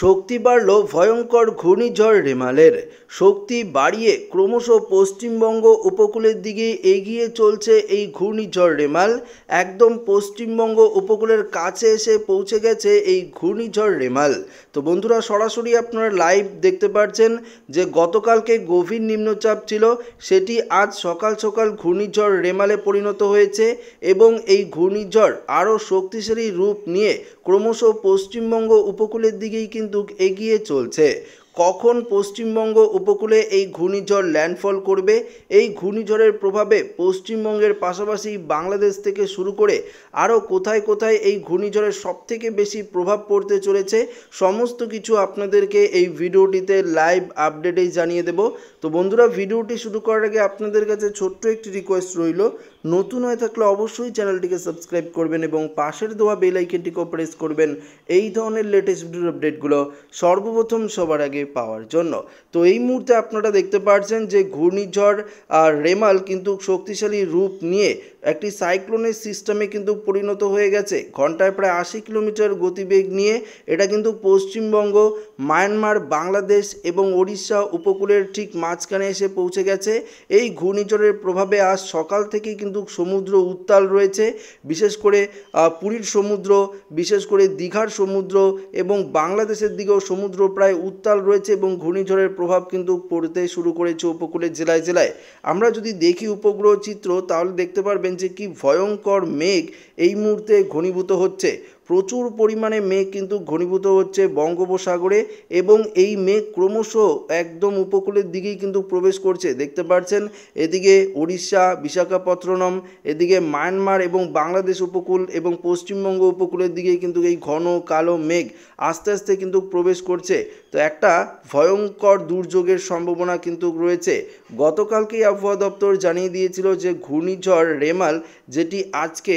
শক্তি বাড়ল ভয়ঙ্কর ঘূর্ণিঝড় রেমালের। শক্তি বাড়িয়ে ক্রমশ পশ্চিমবঙ্গ উপকূলের দিকে এগিয়ে চলছে এই ঘূর্ণিঝড় রেমাল। একদম পশ্চিমবঙ্গ উপকূলের কাছে এসে পৌঁছে গেছে এই ঘূর্ণিঝড় রেমাল। তো বন্ধুরা, সরাসরি আপনারা লাইভ দেখতে পাচ্ছেন যে গতকালকে গভীর নিম্নচাপ ছিল, সেটি আজ সকাল সকাল ঘূর্ণিঝড় রেমালে পরিণত হয়েছে এবং এই ঘূর্ণিঝড় আরও শক্তিশালী রূপ নিয়ে ক্রমশ পশ্চিমবঙ্গ উপকূলের দিকেই কিন্তু এগিয়ে চলছে। কখন পশ্চিমবঙ্গ উপকূলে এই ঘূর্ণিঝড় ল্যান্ডফল করবে, এই ঘূর্ণিঝড়ের প্রভাবে পশ্চিমবঙ্গের পাশাপাশি বাংলাদেশ থেকে শুরু করে আরও কোথায় কোথায় এই ঘূর্ণিঝড়ের সবথেকে বেশি প্রভাব পড়তে চলেছে, সমস্ত কিছু আপনাদেরকে এই ভিডিওটিতে লাইভ আপডেটেই জানিয়ে দেব। তো বন্ধুরা, ভিডিওটি শুরু করার আগে আপনাদের কাছে ছোট্ট একটি রিকোয়েস্ট রইল, নতুন হয়ে থাকলে অবশ্যই চ্যানেলটিকে সাবস্ক্রাইব করবেন এবং পাশের দেওয়া বেল আইকনটিকেও প্রেস করবেন এই ধরনের লেটেস্ট ভিডিওর আপডেটগুলো সর্বপ্রথম সবার আগে পাওয়ার জন্য। তো এই মুহূর্তে আপনারা দেখতে পাচ্ছেন যে ঘূর্ণিঝড় রেমাল কিন্তু শক্তিশালী রূপ নিয়ে একটি সাইক্লোনের সিস্টেমে কিন্তু পরিণত হয়ে গেছে। ঘন্টায় প্রায় 80 কিলোমিটার গতিবেগ নিয়ে এটা কিন্তু পশ্চিমবঙ্গ, মায়ানমার, বাংলাদেশ এবং ওড়িশা উপকূলের ঠিক মাঝখানে এসে পৌঁছে গেছে। এই ঘূর্ণিঝড়ের প্রভাবে আজ সকাল থেকেই কিন্তু সমুদ্র উত্তাল রয়েছে, বিশেষ করে পুরীর সমুদ্র, বিশেষ করে দীঘার সমুদ্র এবং বাংলাদেশের দিকেও সমুদ্র প্রায় উত্তাল রয়েছে এবং ঘূর্ণিঝড়ের প্রভাব কিন্তু পড়তে শুরু করেছে উপকূলের জেলায় জেলায়। আমরা যদি দেখি উপগ্রহ চিত্র, তাহলে দেখতে পারবেন যে কি ভয়ঙ্কর মেঘ এই মুহূর্তে ঘনীভূত হচ্ছে। প্রচুর পরিমাণে মেঘ কিন্তু ঘনীভূত হচ্ছে বঙ্গোপসাগরে এবং এই মেঘ ক্রমশ একদম উপকূলের দিকেই কিন্তু প্রবেশ করছে। দেখতে পাচ্ছেন এদিকে উড়িষ্যা, বিশাখাপত্তনম, এদিকে মায়ানমার এবং বাংলাদেশ উপকূল এবং পশ্চিমবঙ্গ উপকূলের দিকেই কিন্তু এই ঘন কালো মেঘ আস্তে আস্তে কিন্তু প্রবেশ করছে। তো একটা ভয়ঙ্কর দুর্যোগের সম্ভাবনা কিন্তু রয়েছে। গতকালকেই আবহাওয়া দপ্তর জানিয়ে দিয়েছিল যে ঘূর্ণিঝড় রেমাল, যেটি আজকে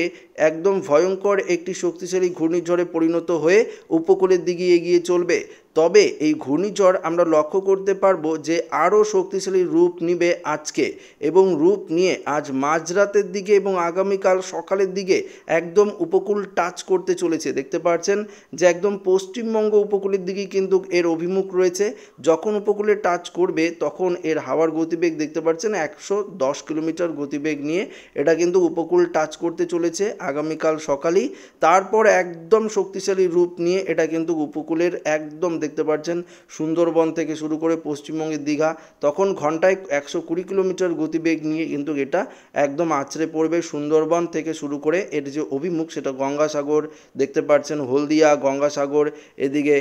একদম ভয়ঙ্কর একটি শক্তিশালী ঘূর্ণিঝড়ে পরিণত হয়ে উপকূলের দিকে এগিয়ে চলবে। তবে এই ঘূর্ণিঝড় আমরা লক্ষ্য করতে পারবো যে আরও শক্তিশালী রূপ নিবে আজকে এবং রূপ নিয়ে আজ মাঝরাতের দিকে এবং আগামীকাল সকালের দিকে একদম উপকূল টাচ করতে চলেছে। দেখতে পাচ্ছেন যে একদম পশ্চিমবঙ্গ উপকূলের দিকেই কিন্তু এর অভিমুখ রয়েছে। যখন উপকূলে টাচ করবে তখন এর হাওয়ার গতিবেগ দেখতে পাচ্ছেন 110 কিলোমিটার গতিবেগ নিয়ে এটা কিন্তু উপকূল টাচ করতে চলেছে আগামীকাল সকালেই। তারপর একদম শক্তিশালী রূপ নিয়ে এটা কিন্তু উপকূলের একদম দেখতে পাচ্ছেন সুন্দরবন থেকে শুরু করে পশ্চিমবঙ্গের দীঘা, তখন ঘন্টায় 120 কিলোমিটার গতিবেগ নিয়ে কিন্তু এটা একদম আছড়ে পড়বে সুন্দরবন থেকে শুরু করে। এর যে অভিমুখ সেটা গঙ্গাসাগর, দেখতে পাচ্ছেন হলদিয়া, গঙ্গাসাগর, এদিকে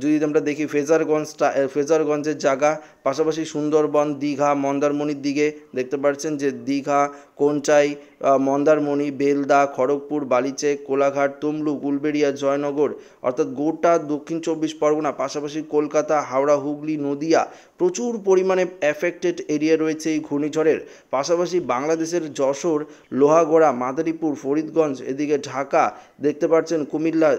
যদি আমরা দেখি ফ্রেজারগঞ্জের জায়গা, পাশাপাশি সুন্দরবন, দীঘা, মন্দারমণির দিকে দেখতে পাচ্ছেন যে দীঘা, কোনচাই, মন্দারমণি, বেলদা, খড়গপুর, বালিচক, কোলাঘাট, তমলুক, উলবেড়িয়া, জয়নগর, অর্থাৎ গোটা দক্ষিণ 24 পরগনা, পাশাপাশি কলকাতা, হাওড়া, হুগলি, নদিয়া, প্রচুর পরিমাণে এফেক্টেড এরিয়া রয়েছে এই ঘূর্ণিঝড়ের। পাশাপাশি বাংলাদেশের যশোর, লোহাগড়া, মাদারীপুর, ফরিদগঞ্জ, এদিকে ঢাকা, দেখতে পাচ্ছেন কুমিল্লা,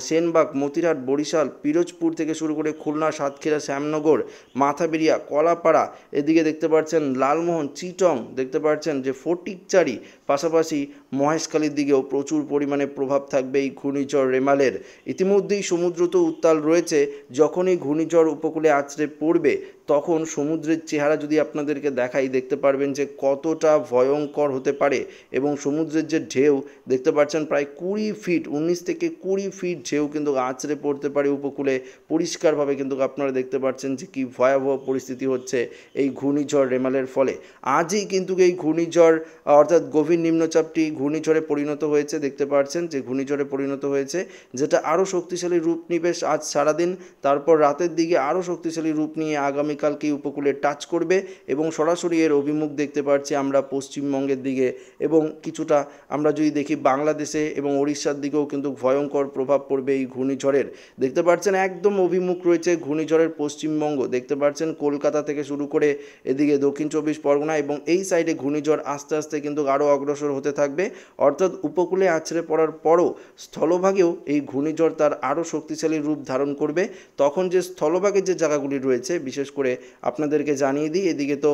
সেনবাগ, মতিরহাট, বরিশাল, পিরোজপুর থেকে শুরু করে খুলনা, সাতক্ষীরা, শ্যামনগর, মাথাবেড়িয়া, কলাপাড়া, এদিকে দেখতে পাচ্ছেন লালমোহন, চিটং, দেখতে পাচ্ছেন যে ফটিকচারি, পাশাপাশি মহেশখালীর দিকেও প্রচুর পরিমাণে প্রভাব থাকবে এই ঘূর্ণিঝড় রেমালের। ইতিমধ্যেই সমুদ্র তো উত্তাল রয়েছে, যখনই ঘূর্ণিঝড় উপকূলে আছড়ে পড়বে তখন সমুদ্রের চেহারা যদি আপনাদেরকে দেখাই, দেখতে পারবেন যে কতটা ভয়ঙ্কর হতে পারে এবং সমুদ্রের যে ঢেউ দেখতে পাচ্ছেন প্রায় 20 ফিট, 19 থেকে 20 ফিট ঢেউ কিন্তু আছড়ে পড়তে পারে উপকূলে। পরিষ্কারভাবে কিন্তু আপনারা দেখতে পাচ্ছেন যে কি ভয়াবহ পরিস্থিতি হচ্ছে এই ঘূর্ণিঝড় রেমালের ফলে। আজই কিন্তু এই ঘূর্ণিঝড় অর্থাৎ গভীর নিম্নচাপটি ঘূর্ণিঝড়ে পরিণত হয়েছে, দেখতে পাচ্ছেন যে ঘূর্ণিঝড়ে পরিণত হয়েছে, যেটা আরও শক্তিশালী রূপ নিবে আজ সারাদিন। তারপর রাতের দিকে আরও শক্তিশালী রূপ নিয়ে আগামীকালকেই উপকূলে টাচ করবে এবং সরাসরি এর অভিমুখ দেখতে পাচ্ছি আমরা পশ্চিমবঙ্গের দিকে এবং কিছুটা আমরা যদি দেখি বাংলাদেশে এবং ওড়িশার দিকেও কিন্তু ভয়ঙ্কর প্রভাব পড়বে এই ঘূর্ণিঝড়ের। দেখতে পাচ্ছেন একদম অভিমুখ রয়েছে ঘূর্ণিঝড়ের পশ্চিমবঙ্গ, দেখতে পাচ্ছেন কলকাতা থেকে শুরু করে এদিকে দক্ষিণ 24 পরগনা এবং এই সাইডে ঘূর্ণিঝড় আস্তে আস্তে কিন্তু আরও অগ্রসর হতে থাকবে। অর্থাৎ উপকূলে আছড়ে পড়ার পরও স্থলভাগেও এই ঘূর্ণিঝড় তার আরও শক্তিশালী রূপ ধারণ করবে। তখন যে স্থলভাগের যে জায়গাগুলি রয়েছে, বিশেষ করে করে আপনাদেরকে জানিয়ে দিই, এদিকে তো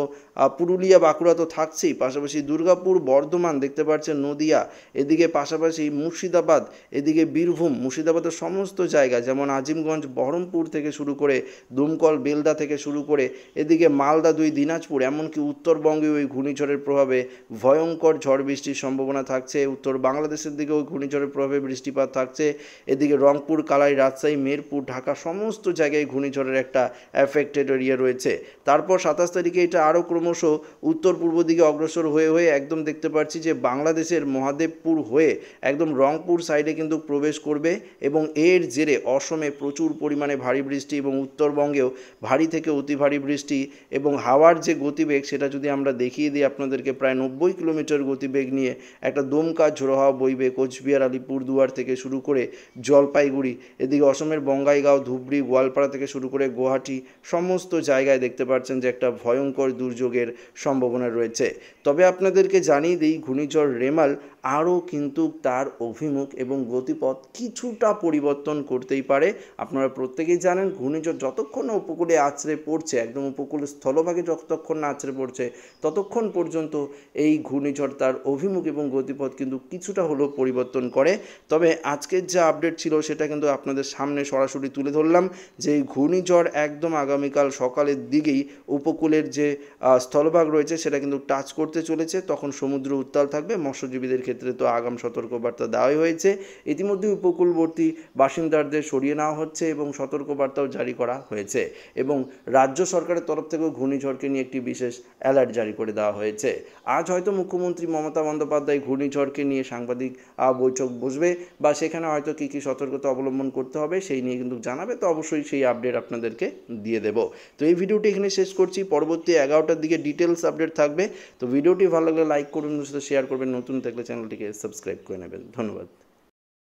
পুরুলিয়া বাঁকুড়া তো থাকছেই, পাশাপাশি দুর্গাপুর, বর্ধমান দেখতে পাচ্ছেন, নদিয়া, এদিকে পাশাপাশি মুর্শিদাবাদ, এদিকে বীরভূম, মুর্শিদাবাদের সমস্ত জায়গা যেমন আজিমগঞ্জ, বহরমপুর থেকে শুরু করে দমকল, বেলদা থেকে শুরু করে এদিকে মালদা 2, দিনাজপুর, এমনকি উত্তরবঙ্গে ওই ঘূর্ণিঝড়ের প্রভাবে ভয়ঙ্কর ঝড় বৃষ্টির সম্ভাবনা থাকছে। উত্তর বাংলাদেশের দিকে ওই ঘূর্ণিঝড়ের প্রভাবে বৃষ্টিপাত থাকছে। এদিকে রংপুর, কালাই, রাজশাহী, মেরপুর, ঢাকা সমস্ত জায়গায় ঘূর্ণিঝড়ের একটা অ্যাফেক্টেড এরিয়া রয়েছে। তারপর 27 তারিখে এটা আরও ক্রমশ উত্তর পূর্ব দিকে অগ্রসর হয়ে হয়ে একদম দেখতে পাচ্ছি যে বাংলাদেশের মহাদেবপুর হয়ে একদম রংপুর সাইডে কিন্তু প্রবেশ করবে এবং এর জেরে অসমে প্রচুর পরিমাণে ভারী বৃষ্টি এবং উত্তরবঙ্গেও ভারী থেকে অতি ভারী বৃষ্টি এবং হাওয়ার যে গতিবেগ সেটা যদি আমরা দেখিয়ে দিই আপনাদেরকে, প্রায় 90 কিলোমিটার গতিবেগ নিয়ে একটা দমকা ঝোড়ো হাওয়া বইবে কোচবিহার, আলিপুরদুয়ার থেকে শুরু করে জলপাইগুড়ি, এদিকে অসমের বঙ্গাইগাঁও, ধুবড়ি, গোয়ালপাড়া থেকে শুরু করে গুয়াহাটি সমস্ত জায়গায় দেখতে পাচ্ছেন যে একটা ভয়ঙ্কর দুর্যোগের সম্ভাবনা রয়েছে। তবে আপনাদেরকে জানিয়ে দিই, ঘূর্ণিঝড় রেমাল আরও কিন্তু তার অভিমুখ এবং গতিপথ কিছুটা পরিবর্তন করতেই পারে। আপনারা প্রত্যেকেই জানেন ঘূর্ণিঝড় যতক্ষণ না উপকূলে আছড়ে পড়ছে, একদম উপকূলের স্থলভাগে যতক্ষণ না আছড়ে পড়ছে ততক্ষণ পর্যন্ত এই ঘূর্ণিঝড় তার অভিমুখ এবং গতিপথ কিন্তু কিছুটা হলেও পরিবর্তন করে। তবে আজকের যে আপডেট ছিল সেটা কিন্তু আপনাদের সামনে সরাসরি তুলে ধরলাম যে এই ঘূর্ণিঝড় একদম আগামীকাল সকালের দিকেই উপকূলের যে স্থলভাগ রয়েছে সেটা কিন্তু টাচ করতে চলেছে, তখন সমুদ্র উত্তাল থাকবে। মৎস্যজীবীদের ক্ষেত্রে তো আগাম সতর্কবার্তা দেওয়াই হয়েছে, ইতিমধ্যে উপকূলবর্তী বাসিন্দাদের সরিয়ে নেওয়া হচ্ছে এবং সতর্কবার্তাও জারি করা হয়েছে এবং রাজ্য সরকারের তরফ থেকেও ঘূর্ণিঝড়কে নিয়ে একটি বিশেষ অ্যালার্ট জারি করে দেওয়া হয়েছে। আজ হয়তো মুখ্যমন্ত্রী মমতা বন্দ্যোপাধ্যায় ঘূর্ণিঝড়কে নিয়ে সাংবাদিক বৈঠক বসবে বা সেখানে হয়তো কী কী সতর্কতা অবলম্বন করতে হবে সেই নিয়ে কিন্তু জানাবে, তো অবশ্যই সেই আপডেট আপনাদেরকে দিয়ে দেব। তো এই ভিডিওটি এখানে শেষ করছি, পরবর্তী 11টার দিকে ডিটেলস আপডেট থাকবে। তো ভিডিওটি ভালো লাগলে লাইক করুন, শেয়ার করবেন, নতুন থাকলে চ্যানেলটিকে সাবস্ক্রাইব করে নেবেন। ধন্যবাদ।